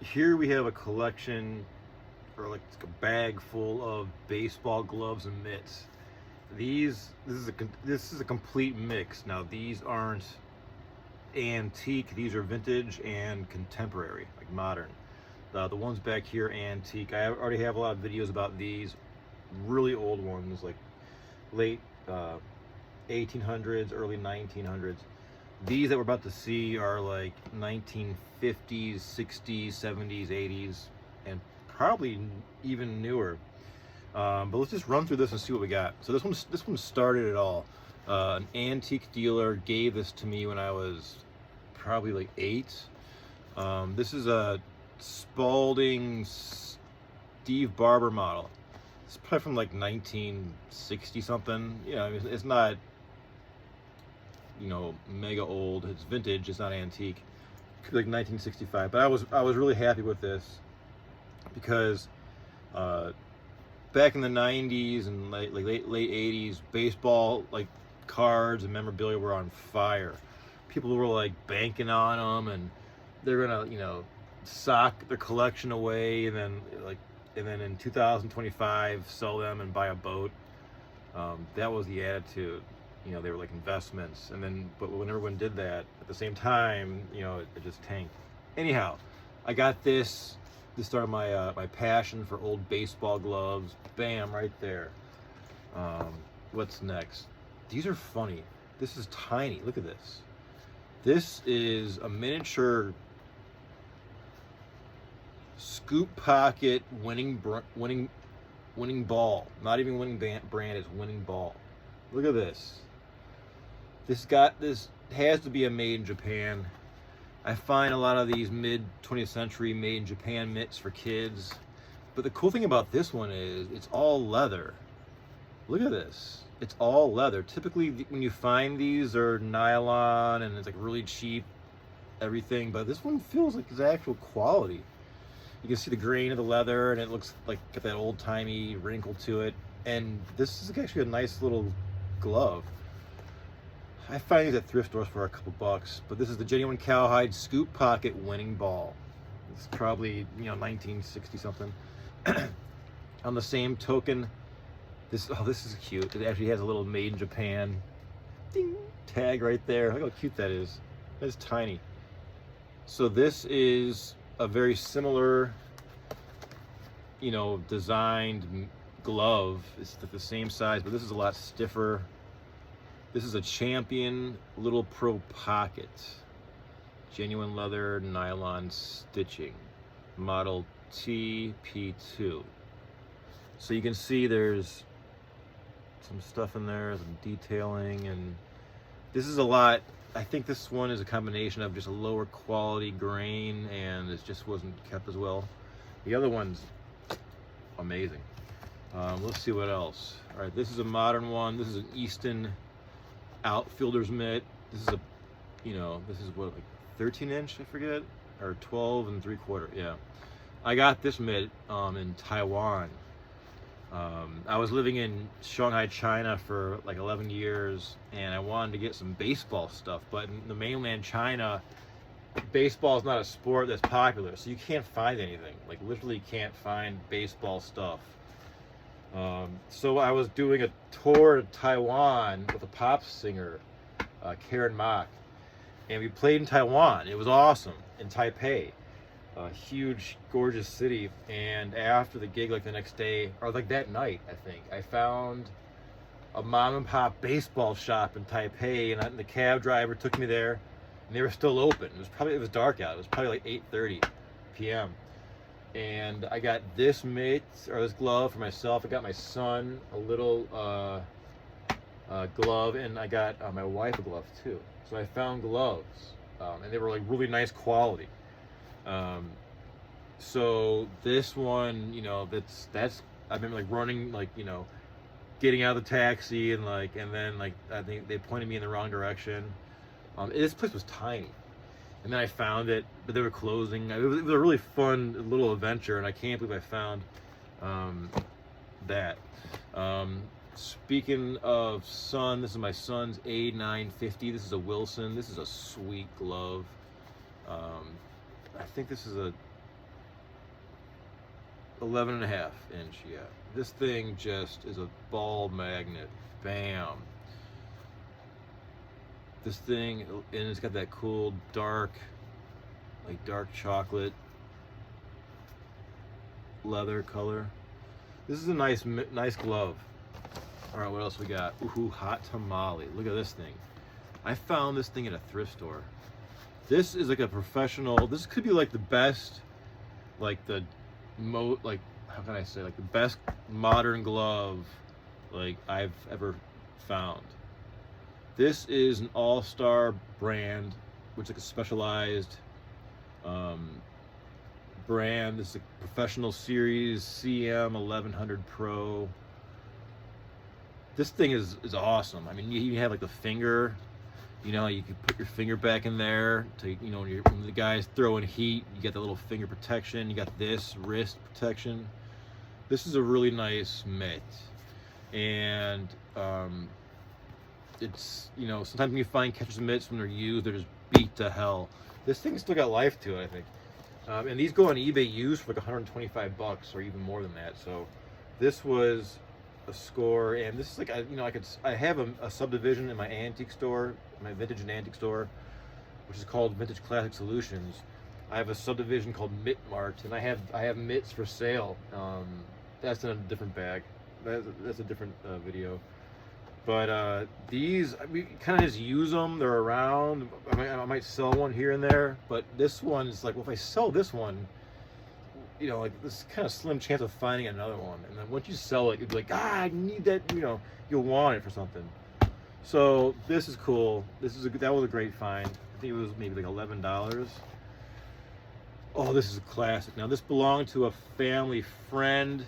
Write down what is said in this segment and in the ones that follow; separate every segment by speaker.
Speaker 1: here we have a collection, or like a bag full of baseball gloves and mitts. This is a complete mix. Now these aren't antique; these are vintage and contemporary, like modern. The ones back here antique. I already have a lot of videos about these really old ones, like late 1800s, early 1900s. These that we're about to see are like 1950s, 60s, 70s, 80s, and probably even newer. But let's just run through this and see what we got. So this one started it all. An antique dealer gave this to me when I was probably like 8. This is a Spalding Steve Barber model. It's probably from like 1960 something. You know, it's not, you know, mega old. It's vintage. It's not antique. Could be like 1965. But I was really happy with this because back in the 90s and late 80s, baseball like cards and memorabilia were on fire. People were like banking on them, and they're gonna, you know, sock their collection away, and then in 2025 sell them and buy a boat. That was the attitude. You know, they were like investments, and then but when everyone did that at the same time, you know, it just tanked. Anyhow, I got this. This started my passion for old baseball gloves. Bam, right there. What's next? These are funny. This is tiny. Look at this. This is a miniature scoop pocket winning ball. Not even winning brand, it's winning ball. Look at this. This has to be a made in Japan. I find a lot of these mid 20th century made in Japan mitts for kids. But the cool thing about this one is it's all leather. Look at this. It's all leather. Typically when you find these, they're nylon and it's like really cheap everything, but this one feels like it's actual quality. You can see the grain of the leather, and it looks like got that old-timey wrinkle to it. And this is actually a nice little glove. I find these at thrift stores for a couple bucks, but this is the genuine cowhide scoop pocket winning ball. It's probably, you know, 1960 something. On the same token, this is cute. It actually has a little made in Japan ding tag right there. Look how cute that is. That's tiny. So this is a very similar, you know, designed glove. It's the same size, but this is a lot stiffer. This is a Champion Little Pro Pocket. Genuine leather, nylon stitching. Model TP2. So you can see there's some stuff in there, some detailing, and this is a lot. I think this one is a combination of just a lower quality grain, and it just wasn't kept as well. The other one's amazing. Let's see what else. All right, this is a modern one. This is an Easton outfielder's mitt. This is a, you know, this is what, like 13 inch, I forget, or 12 and 3/4. Yeah, I got this mitt in Taiwan. I was living in Shanghai, China for like 11 years, and I wanted to get some baseball stuff, but in the mainland China, baseball is not a sport that's popular, so you can't find anything. Like literally can't find baseball stuff. So I was doing a tour of Taiwan with a pop singer, Karen Mok, and we played in Taiwan. It was awesome, in Taipei, a huge, gorgeous city. And after the gig, like the next day, or like that night, I think, I found a mom and pop baseball shop in Taipei, and the cab driver took me there, and they were still open. It was dark out. It was probably like 8:30 p.m. And I got this mitt, or this glove for myself. I got my son a little glove, and I got my wife a glove too. So I found gloves, and they were like really nice quality. So this one, you know, that's I've been like running, like, you know, getting out of the taxi, and then I think they pointed me in the wrong direction. This place was tiny. And then I found it, but they were closing. It was a really fun little adventure, and I can't believe I found that. Speaking of son, this is my son's A950. This is a Wilson. This is a sweet glove. I think this is a 11.5 inch. Yeah, this thing just is a ball magnet. Bam. This thing, and it's got that cool dark, like dark chocolate leather color. This is a nice glove. All right, what else we got? Ooh, hot tamale. Look at this thing. I found this thing at a thrift store. This is like a professional. This could be like the best, like like how can I say, like the best modern glove like I've ever found. This is an All-Star brand, which is like a specialized brand. This is a professional series CM 1100 Pro. This thing is awesome. I mean, you have like the finger, you know, you can put your finger back in there to, you know, when the guy's throwing heat, you get the little finger protection. You got this wrist protection. This is a really nice mitt, and it's, you know, sometimes when you find catcher's mitts when they're used, they're just beat to hell. This thing's still got life to it, I think. And these go on eBay used for like 125 bucks or even more than that. So this was a score, and this is like, you know, I have a subdivision in my antique store, my vintage and antique store, which is called Vintage Classic Solutions. I have a subdivision called Mitt Mart, and I have mitts for sale. That's in a different bag. That's a different video. But these, we kind of just use them. They're around. I might sell one here and there. But this one is like, well, if I sell this one, you know, like this kind of slim chance of finding another one. And then once you sell it, you'd be like, I need that. You know, you'll want it for something. So this is cool. That was a great find. I think it was maybe like $11. Oh, this is a classic. Now this belonged to a family friend.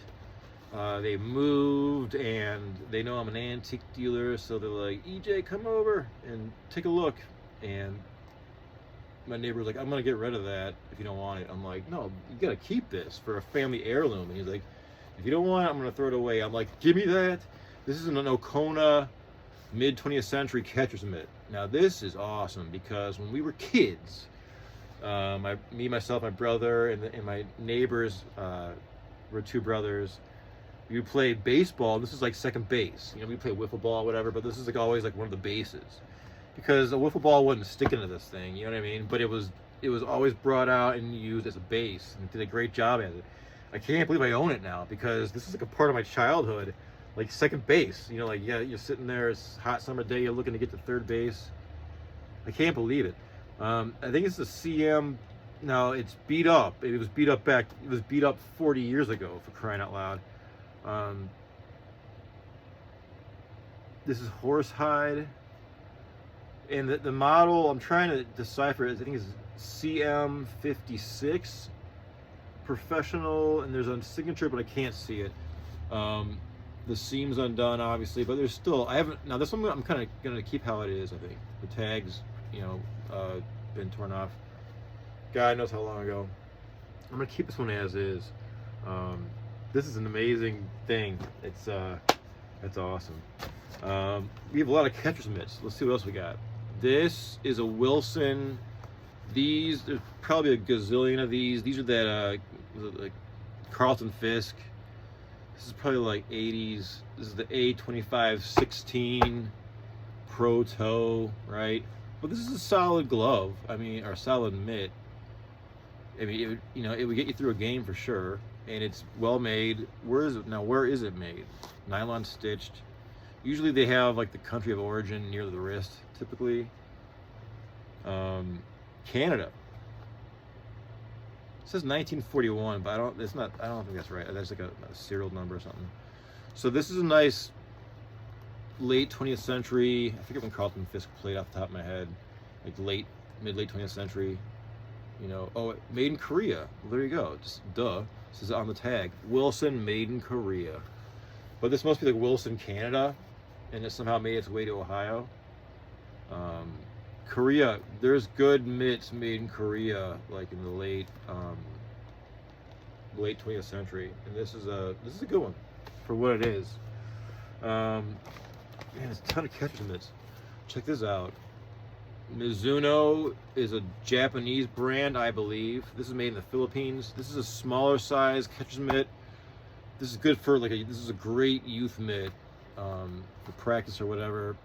Speaker 1: They moved, and they know I'm an antique dealer, so they're like, EJ, come over and take a look. And my neighbor was like, I'm gonna get rid of that if you don't want it. I'm like, no, you gotta keep this for a family heirloom. And he's like, if you don't want it, I'm gonna throw it away. I'm like, give me that. This is an Okona mid 20th century catcher's mitt. Now this is awesome because when we were kids, me, myself, my brother, and my neighbors were two brothers. We played baseball, and this is like second base. You know, we play wiffle ball, whatever, but this is like always like one of the bases, because a wiffle ball wouldn't stick into this thing. You know what I mean? But it was always brought out and used as a base, and it did a great job at it. I can't believe I own it now, because this is like a part of my childhood, like second base. You know, like, yeah, you're sitting there, it's a hot summer day, you're looking to get to third base. I can't believe it. I think it's a CM. Now it's beat up. It was beat up 40 years ago, for crying out loud. This is horsehide, and the model I'm trying to decipher is, I think, is CM56 professional, and there's a signature, but I can't see it. The seam's undone, obviously, but there's still, I haven't, now this one I'm kind of gonna keep how it is. I think the tags, you know, been torn off, God knows how long ago. I'm gonna keep this one as is. This is an amazing thing. It's awesome. We have a lot of catcher's mitts. Let's see what else we got. This is a Wilson. There's probably a gazillion of these. These are that like Carlton Fisk. This is probably like 80s. This is the A2516 Pro Toe, right? But this is a solid glove. I mean, or solid mitt. I mean, it would get you through a game for sure. And it's well made. Where is it now? Where is it made? Nylon stitched. Usually they have like the country of origin near the wrist, typically. Canada. It says 1941, but I don't think that's right. That's like a serial number or something. So this is a nice late 20th century. I forget when Carlton Fisk played off the top of my head. Like mid-late 20th century. You know, oh, made in Korea. Well, there you go. Just duh. This is on the tag. Wilson, made in Korea. But this must be like Wilson, Canada, and it somehow made its way to Ohio. Korea, there's good mitts made in Korea, like in the late 20th century, and this is a good one for what it is. Man, there's a ton of catcher's mitts. Check this out. Mizuno is a Japanese brand, I believe. This is made in the Philippines. This is a smaller size catcher's mitt. This is good for this is a great youth mitt for practice or whatever.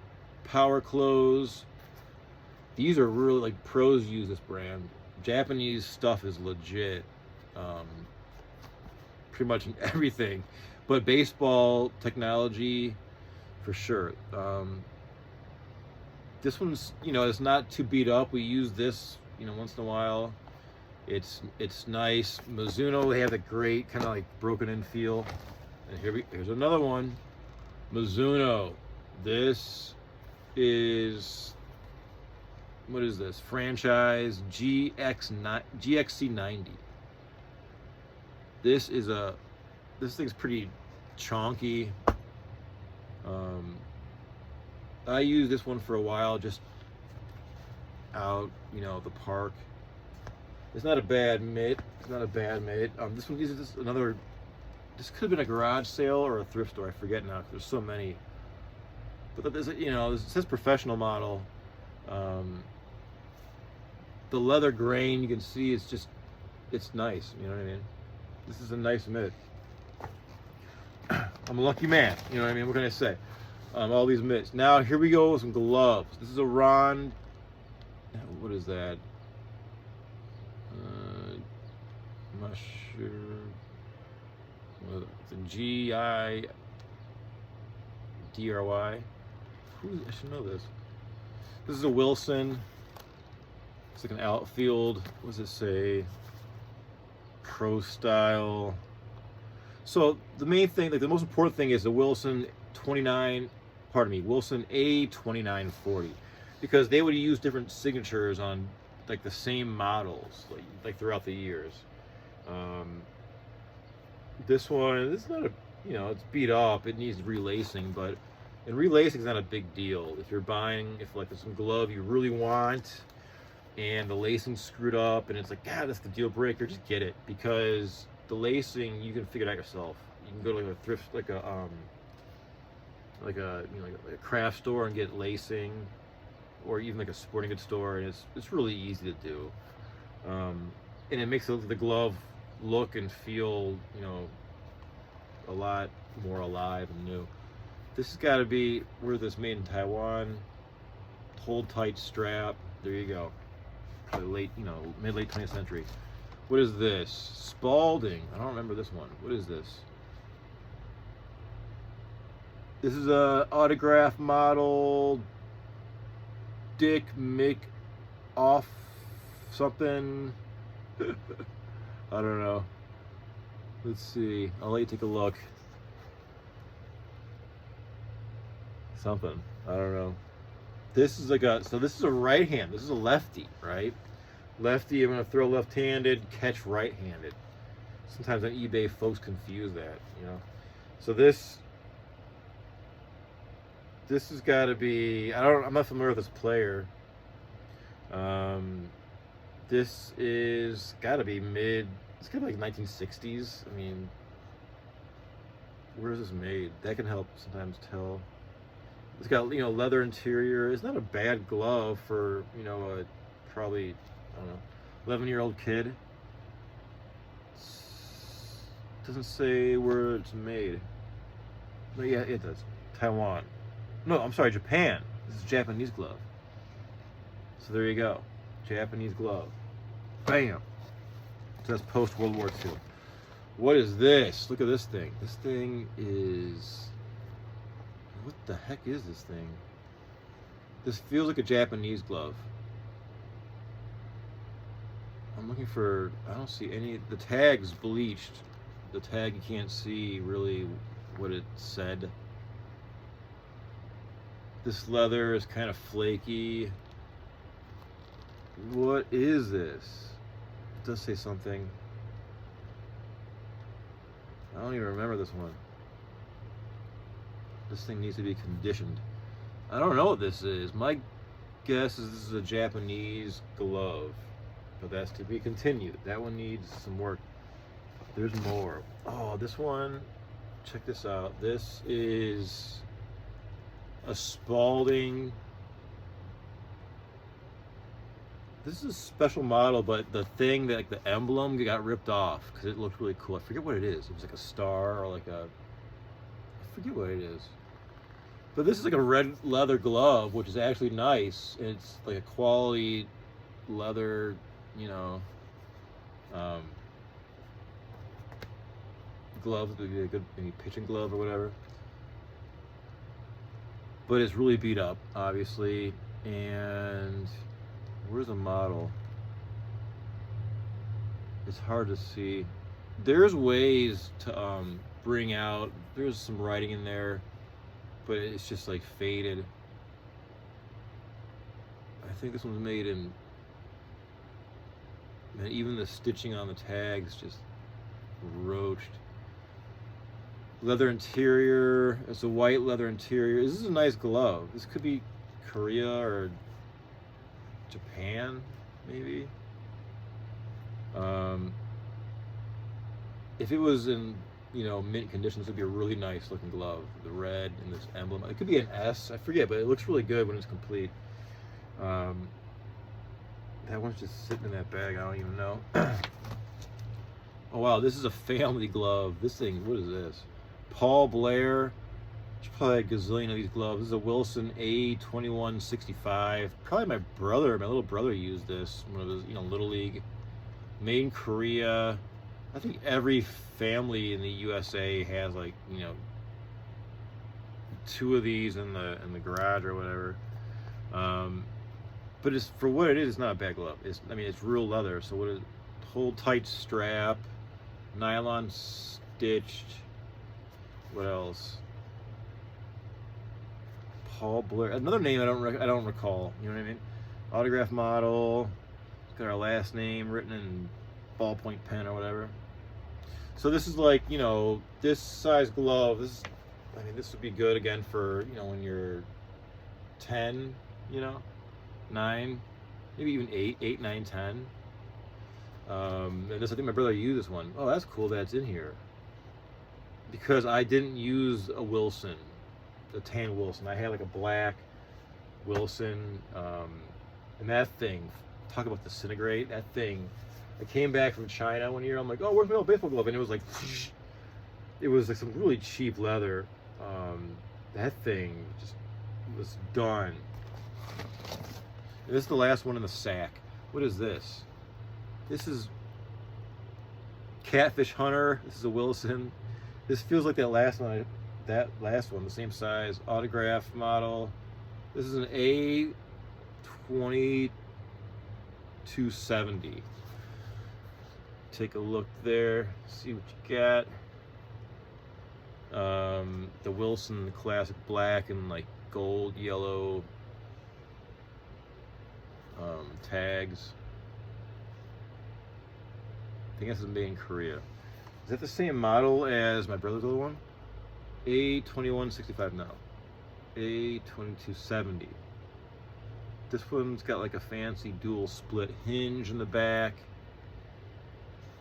Speaker 1: Power close. These are really, like, pros use this brand. Japanese stuff is legit. Pretty much in everything. But baseball technology, for sure. This one's, it's not too beat up. We use this, once in a while. It's nice. Mizuno, they have a great kind of like broken in feel. And here's another one. Mizuno. This is, what is this? Franchise GXC90. This thing's pretty chonky. I used this one for a while, just out, the park. It's not a bad mitt. It's not a bad mitt. This one, this could have been a garage sale or a thrift store. I forget now, 'cause there's so many. But there's, it says professional model. The leather grain, you can see, it's nice. You know what I mean? This is a nice mitt. I'm a lucky man. You know what I mean? What can I say? All these mitts. Now here we go with some gloves. This is a Ron. What is that? I'm not sure. It's a GIDRY. I should know this. This is a Wilson. It's like an outfield. What does it say? Pro style. So the main thing, like the most important thing, is the Wilson Wilson A2940, because they would use different signatures on like the same models, like throughout the years. This one, it's not it's beat up. It needs relacing, but relacing is not a big deal. If you're buying, like there's some glove you really want, and the lacing's screwed up, and it's like, God, that's the deal breaker. Just get it, because the lacing, you can figure it out yourself. You can go to like a thrift, like a craft store and get lacing, or even like a sporting goods store, and it's really easy to do. And it makes the glove look and feel, a lot more alive and new. This has got to be where this made in Taiwan. Hold tight strap. There you go. Probably mid-late 20th century. What is this? Spalding. I don't remember this one. What is this? This is a autograph model. Dick Mick off something. I don't know. Let's see. I'll let you take a look. Something. I don't know. This is this is a right hand. This is a lefty, right? Lefty, I'm going to throw left-handed, catch right-handed. Sometimes on eBay, folks confuse that, So this has got to be, I'm not familiar with this player. This is got to be it's got to be like 1960s. I mean, where is this made? That can help sometimes tell. It's got, leather interior. It's not a bad glove for, a probably, I don't know, 11-year-old kid. Doesn't say where it's made. But yeah, it does. Taiwan. No, I'm sorry, Japan. This is a Japanese glove. So there you go. Japanese glove. Bam. So that's post-World War II. What is this? Look at this thing. This thing is... What the heck is this thing? This feels like a Japanese glove. I'm looking for... I don't see any... The tag's bleached. The tag, you can't see really what it said. This leather is kind of flaky. What is this? It does say something. I don't even remember this one. This thing needs to be conditioned. I don't know what this is. My guess is this is a Japanese glove, but that's to be continued. That one needs some work. There's more. Oh, this one, check this out. This is a Spalding This is a special model, but the thing that, like, the emblem got ripped off because it looked really cool. I forget what it is. It was like a star or like a, I forget what it is. But this is like a red leather glove, which is actually nice. And it's like a quality leather, you know, glove, would be a good maybe pitching glove or whatever. But it's really beat up, obviously. And where's the model? It's hard to see. There's ways to bring out, there's some writing in there, but it's just like faded. I think this one's made in, and even the stitching on the tags just roached. Leather interior, it's a white leather interior. This is a nice glove. This could be Korea or Japan, maybe. If it was in, you know, mint condition, this would be a really nice looking glove. The red and this emblem. It could be an S, I forget, but it looks really good when it's complete. That one's just sitting in that bag, I don't even know. Oh wow, this is a family glove. This thing, what is this? Paul Blair. She probably had a gazillion of these gloves. This is a Wilson A2165. Probably my little brother used this when it was, you know, Little League. Made in Korea. I think every family in the USA has, like, you know, 2 of these in the garage or whatever. But it's, for what it is, it's not a bad glove. I mean, it's real leather. So what is it? Hold tight strap, nylon stitched. What else? Paul Blair, another name I don't recall. You know what I mean? Autograph model. Got our last name written in ballpoint pen or whatever. So this is like, you know, this size glove. I mean, this would be good again for, you know, when you're 10, you know, 9, maybe even 8, 9, 10. And this, I think my brother used this one. Oh, that's cool that it's in here. Because I didn't use a Wilson, a tan Wilson. I had like a black Wilson, and that thing, talk about disintegrate, that thing. I came back from China one year, I'm like, oh, where's my old baseball glove? And it was like, it was like some really cheap leather. That thing just was done. And this is the last one in the sack. What is this? This is Catfish Hunter. This is a Wilson. This feels like that last one, the same size, autograph model. This is an A2270. Take a look there, see what you got. The Wilson classic black and like gold, yellow tags. I think this is made in Korea. Is that the same model as my brother's other one? A2165 now. A2270. This one's got like a fancy dual split hinge in the back.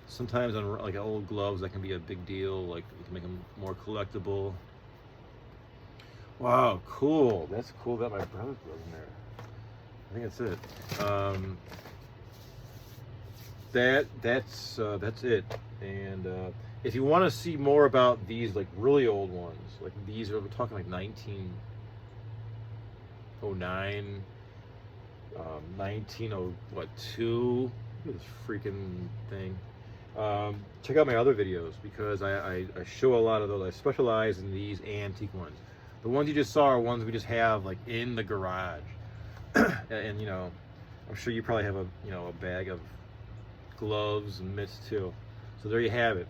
Speaker 1: Sometimes on like old gloves that can be a big deal, like you can make them more collectible. Wow, cool. That's cool that my brother's glove in there. I think that's it. That's it. And if you want to see more about these like really old ones, like these are, we're talking like 1909, 1902. Look at this freaking thing. Check out my other videos because I show a lot of those. I specialize in these antique ones. The ones you just saw are ones we just have like in the garage. And you know, I'm sure you probably have a bag of gloves and mitts too. So there you have it.